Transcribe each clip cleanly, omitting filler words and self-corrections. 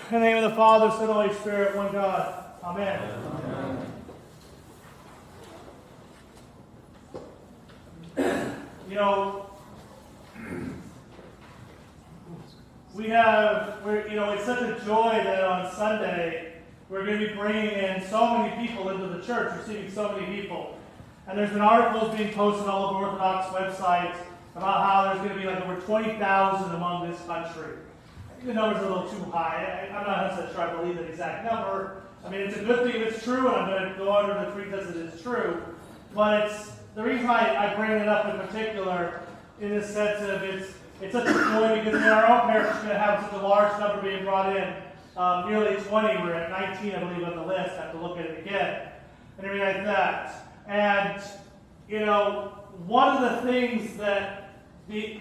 In the name of the Father, Son, and Holy Spirit, one God. Amen. Amen. It's such a joy that on Sunday we're going to be bringing in so many people into the church, receiving so many people. And there's been articles being posted all over Orthodox websites about how there's going to be like over 20,000 among this country. I think the number's a little too high. I'm not necessarily sure I believe that exact number. I mean, it's a good thing if it's true, and I'm going to go under the pretense that it is true. But it's the reason I bring it up in particular in the sense of it's such a joy because in our own parish we're going to have such a large number being brought in. Nearly 20. We're at 19, I believe, on the list. I have to look at it again. And everything like that. And, one of the things that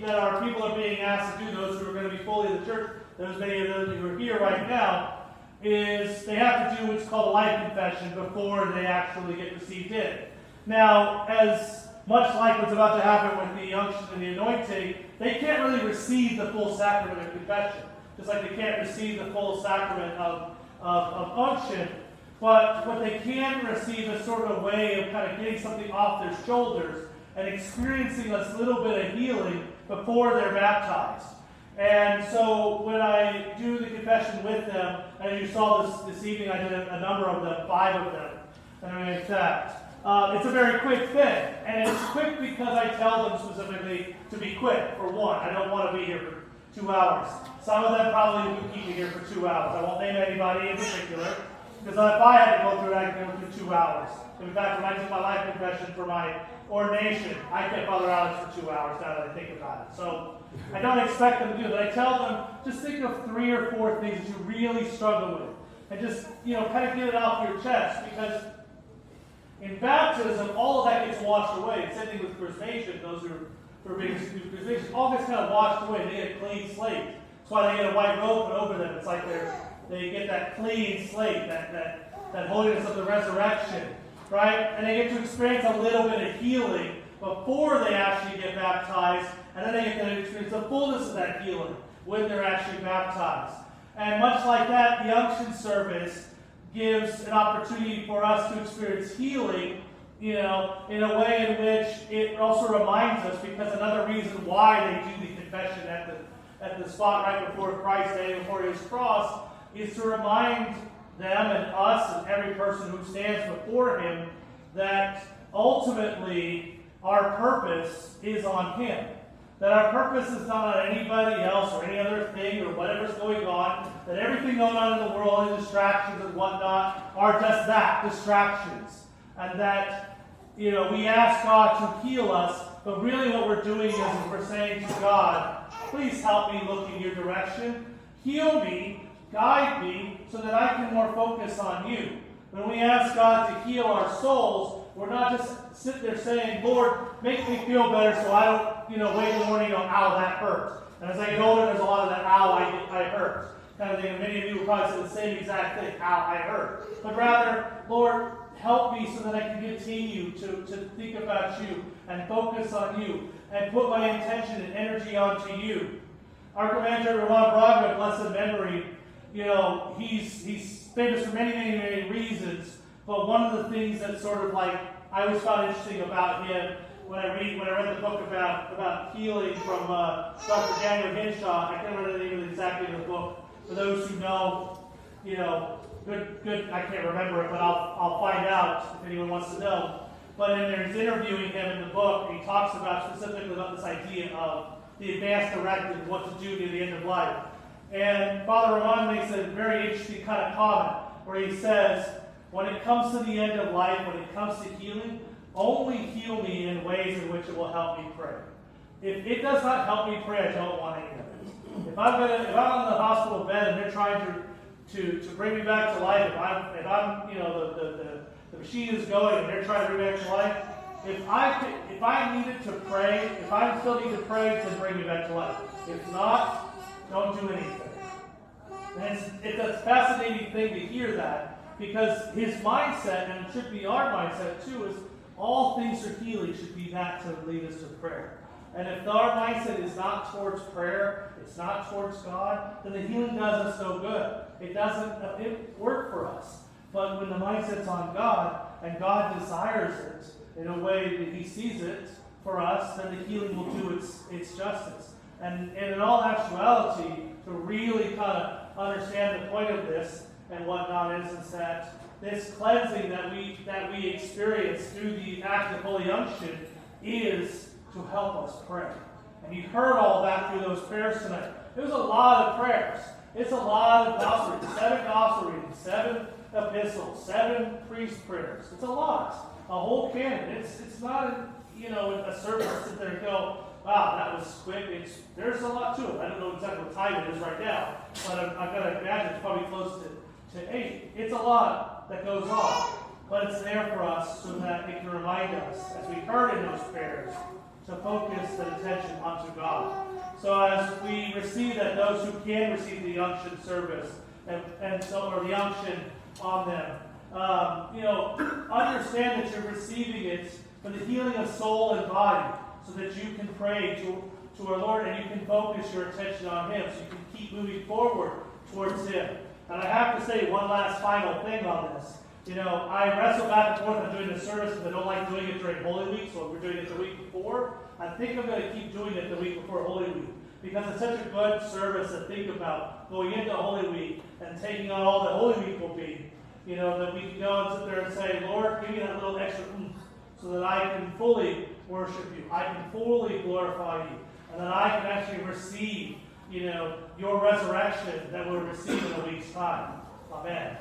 our people are being asked to do, those who are going to be fully in the church, there's many of those who are here right now, is they have to do what's called a life confession before they actually get received in. Now, as much like what's about to happen with the unction and the anointing, they can't really receive the full sacrament of confession, just like they can't receive the full sacrament of unction. But what they can receive is sort of a way of kind of getting something off their shoulders and experiencing a little bit of healing before they're baptized. And so when I do the confession with them, and you saw this evening, I did a number of them, 5 of them, and in fact, it's a very quick thing. And it's quick because I tell them specifically to be quick, for one. I don't want to be here for 2 hours. Some of them probably would keep me here for 2 hours. I won't name anybody in particular. Because if I had to go through it, I could go through 2 hours. In fact, when I did my life confession for my ordination, I kept Father Alex for 2 hours now that I think about it. So I don't expect them to do it. But I tell them, just think of 3 or 4 things that you really struggle with. And just, kind of get it off your chest. Because in baptism, all of that gets washed away. Same thing with chrismation, those who are being chrismation, all gets kind of washed away. They get a clean slate. That's why they get a white robe put over them. It's like they get that clean slate, that holiness of the resurrection, right? And they get to experience a little bit of healing before they actually get baptized, and then they get to experience the fullness of that healing when they're actually baptized. And much like that, the unction service gives an opportunity for us to experience healing, in a way in which it also reminds us, because another reason why they do the confession at the spot right before Christ, before his cross, is to remind them and us and every person who stands before him that ultimately our purpose is on him. That our purpose is not on anybody else or any other thing or whatever's going on. That everything going on in the world, all the distractions and whatnot, are just that, distractions. And that, we ask God to heal us, but really what we're doing is we're saying to God, please help me look in your direction. Heal me. Guide me so that I can more focus on you. When we ask God to heal our souls, we're not just sitting there saying, Lord, make me feel better so I don't, wake in the morning and go, ow, that hurts. And as I get older, there's a lot of that, ow, I hurt. Kind of thing. And many of you will probably say the same exact thing, ow, I hurt. But rather, Lord, help me so that I can continue to think about you and focus on you and put my intention and energy onto you. Our commander, Ron Braga, blessed memory, he's famous for many, many, many reasons, but one of the things that sort of I always found interesting about him when I read the book about healing from Dr. Daniel Hinshaw, I can't remember the name of exactly the book. For those who know, good, I can't remember it, but I'll find out if anyone wants to know. But in there, he's interviewing him in the book, and he talks specifically about this idea of the advanced directive, what to do near the end of life. And Father Ramon makes a very interesting kind of comment where he says, when it comes to the end of life, when it comes to healing, only heal me in ways in which it will help me pray. If it does not help me pray, I don't want any of it. If I'm in the hospital bed and they're trying to bring me back to life, if I'm the machine is going and they're trying to bring me back to life, if I needed to pray, if I still need to pray, then bring me back to life. If not, don't do anything. And it's a fascinating thing to hear that, because his mindset, and it should be our mindset too, is all things are healing should be that to lead us to prayer. And if our mindset is not towards prayer, it's not towards God, then the healing does us no good. It doesn't work for us. But when the mindset's on God, and God desires it in a way that He sees it for us, then the healing will do its justice. And in all actuality, to really kind of understand the point of this and whatnot is that this cleansing that we experience through the act of Holy Unction is to help us pray. And you heard all that through those prayers tonight. It was a lot of prayers. It's a lot of gospel readings, 7 gospel readings, 7 epistles, 7 priest prayers. It's a lot. A whole canon. It's not a service to sit there and go, wow, that was quick. There's a lot to it. I don't know exactly what time it is right now, but I've got to imagine it's probably close to 8. It's a lot that goes on, but it's there for us so that it can remind us, as we heard in those prayers, to focus the attention onto God. So as we receive that, those who can receive the unction service or the unction on them, understand that you're receiving it for the healing of soul and body, so that you can pray to our Lord and you can focus your attention on Him, so you can keep moving forward towards Him. And I have to say one last final thing on this. I wrestle back and forth on doing the service because I don't like doing it during Holy Week, so we're doing it the week before. I think I'm going to keep doing it the week before Holy Week, because it's such a good service to think about going into Holy Week and taking on all that Holy Week will be. That we can go and sit there and say, Lord, give me that little extra oomph so that I can fully worship you. I can fully glorify you. And that I can actually receive, your resurrection that we'll receive in a week's time. Amen.